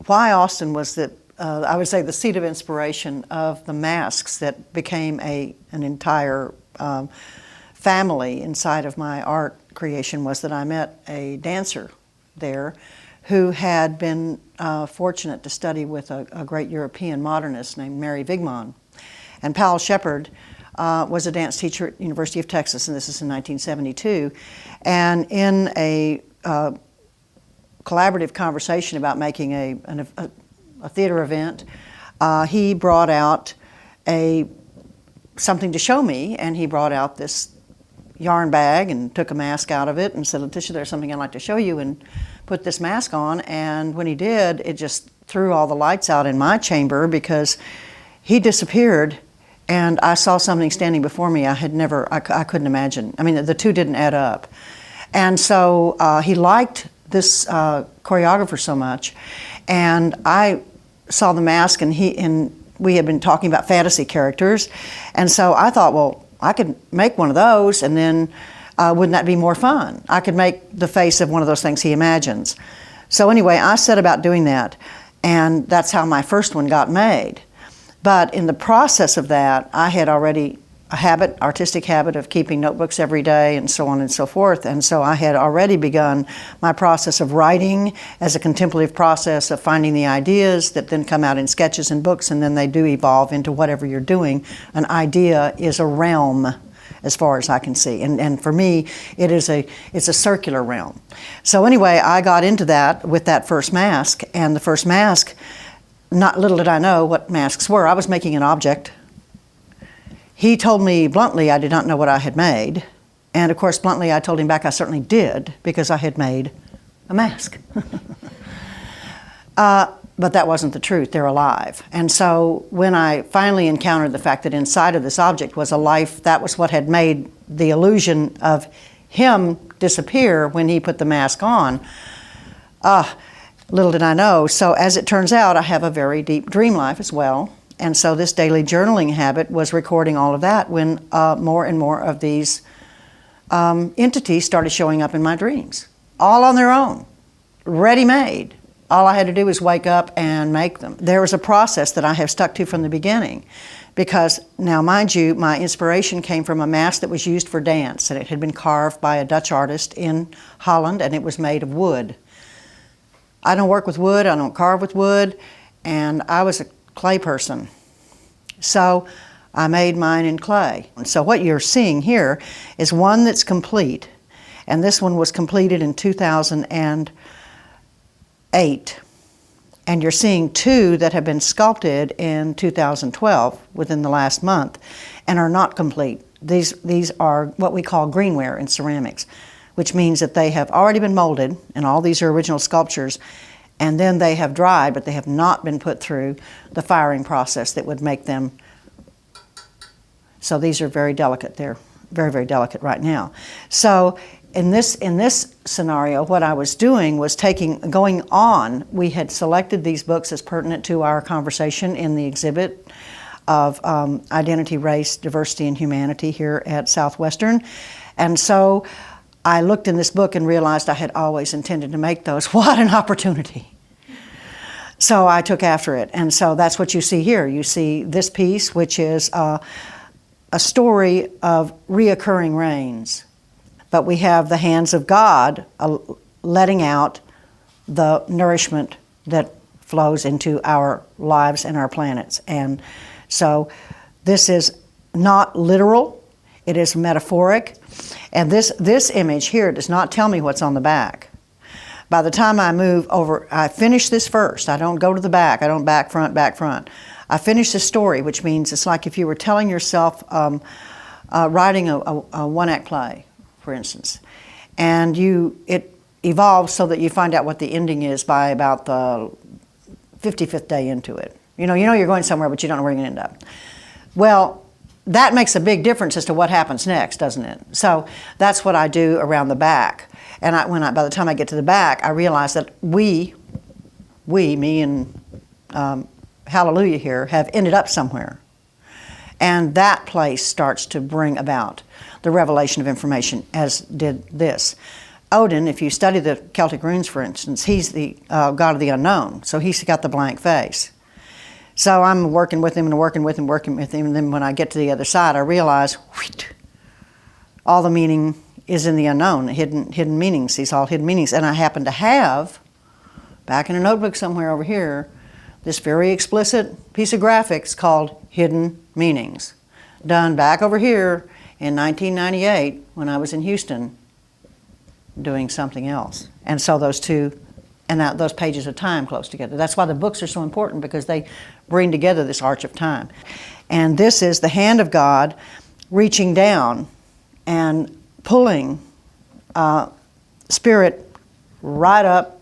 why Austin was the, I would say, the seat of inspiration of the masks that became an entire family inside of my art creation was that I met a dancer there who had been fortunate to study with a great European modernist named Mary Wigman. And Powell Shepard was a dance teacher at University of Texas, and this is in 1972. And in a collaborative conversation about making a theater event, he brought out something to show me, and he brought out this yarn bag and took a mask out of it and said, "Letitia, there's something I'd like to show you," and put this mask on. And when he did, it just threw all the lights out in my chamber, because he disappeared and I saw something standing before me I couldn't imagine. I mean, the two didn't add up. And so he liked this choreographer so much, and I saw the mask, and we had been talking about fantasy characters, and so I thought, well, I could make one of those, and then wouldn't that be more fun? I could make the face of one of those things he imagines. So anyway, I set about doing that, and that's how my first one got made. But in the process of that, I had already artistic habit of keeping notebooks every day and so on and so forth. And so I had already begun my process of writing as a contemplative process of finding the ideas that then come out in sketches and books, and then they do evolve into whatever you're doing. An idea is a realm, as far as I can see. And for me, it's a circular realm. So anyway, I got into that with that first mask, and the first mask, not little did I know what masks were. I was making an object. He told me bluntly I did not know what I had made. And of course, bluntly, I told him back I certainly did, because I had made a mask. But that wasn't the truth. They're alive. And so when I finally encountered the fact that inside of this object was a life, that was what had made the illusion of him disappear when he put the mask on. Little did I know. So as it turns out, I have a very deep dream life as well. And so this daily journaling habit was recording all of that when more and more of these entities started showing up in my dreams, all on their own, ready-made. All I had to do was wake up and make them. There was a process that I have stuck to from the beginning, because now, mind you, my inspiration came from a mask that was used for dance, and it had been carved by a Dutch artist in Holland, and it was made of wood. I don't work with wood, I don't carve with wood, and I was a clay person. So I made mine in clay. And so what you're seeing here is one that's complete, and this one was completed in 2008. And you're seeing two that have been sculpted in 2012, within the last month, and are not complete. These are what we call greenware in ceramics, which means that they have already been molded, and all these are original sculptures, and then they have dried, but they have not been put through the firing process that would make them. So these are very delicate. They're very, very delicate right now. So in this scenario, what I was doing was going on. We had selected these books as pertinent to our conversation in the exhibit of Identity, Race, Diversity, and Humanity here at Southwestern. And so I looked in this book and realized I had always intended to make those. What an opportunity. So I took after it. And so that's what you see here. You see this piece, which is a story of reoccurring rains. But we have the hands of God letting out the nourishment that flows into our lives and our planets. And so this is not literal, it is metaphoric. And this image here does not tell me what's on the back. By the time I move over, I finish this first. I don't go to the back. I don't back, front, back, front. I finish the story, which means it's like if you were telling yourself, writing a one-act play, for instance. And it evolves so that you find out what the ending is by about the 55th day into it. You know you're going somewhere, but you don't know where you're going to end up. Well, that makes a big difference as to what happens next, doesn't it? So that's what I do around the back. And by the time I get to the back, I realize that me and Hallelujah here, have ended up somewhere. And that place starts to bring about the revelation of information, as did this. Odin, if you study the Celtic runes, for instance, he's the god of the unknown, so he's got the blank face. So I'm working with him and working with him, and then when I get to the other side, I realize, wheat, all the meaning is in the unknown, hidden meanings, these all hidden meanings. And I happen to have, back in a notebook somewhere over here, this very explicit piece of graphics called Hidden Meanings, done back over here in 1998 when I was in Houston doing something else. And so those two, and those pages of time close together. That's why the books are so important, because they bring together this arch of time. And this is the hand of God reaching down and pulling spirit right up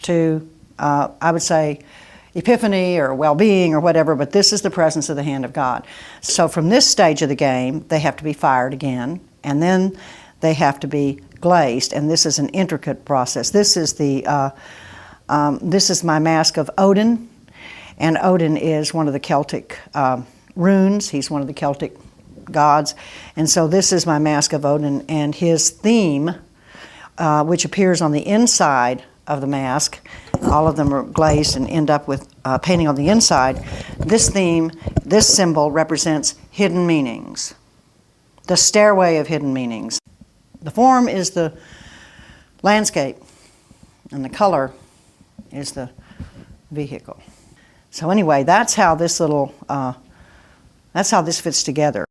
to, I would say, epiphany or well-being or whatever, but this is the presence of the hand of God. So from this stage of the game, they have to be fired again, and then they have to be glazed, and this is an intricate process. This is this is my mask of Odin, and Odin is one of the Celtic runes. He's one of the Celtic gods, and so this is my mask of Odin, and his theme, which appears on the inside of the mask. All of them are glazed and end up with painting on the inside. This theme, this symbol represents hidden meanings, the stairway of hidden meanings. The form is the landscape, and the color is the vehicle. So anyway, that's how this little, that's how this fits together.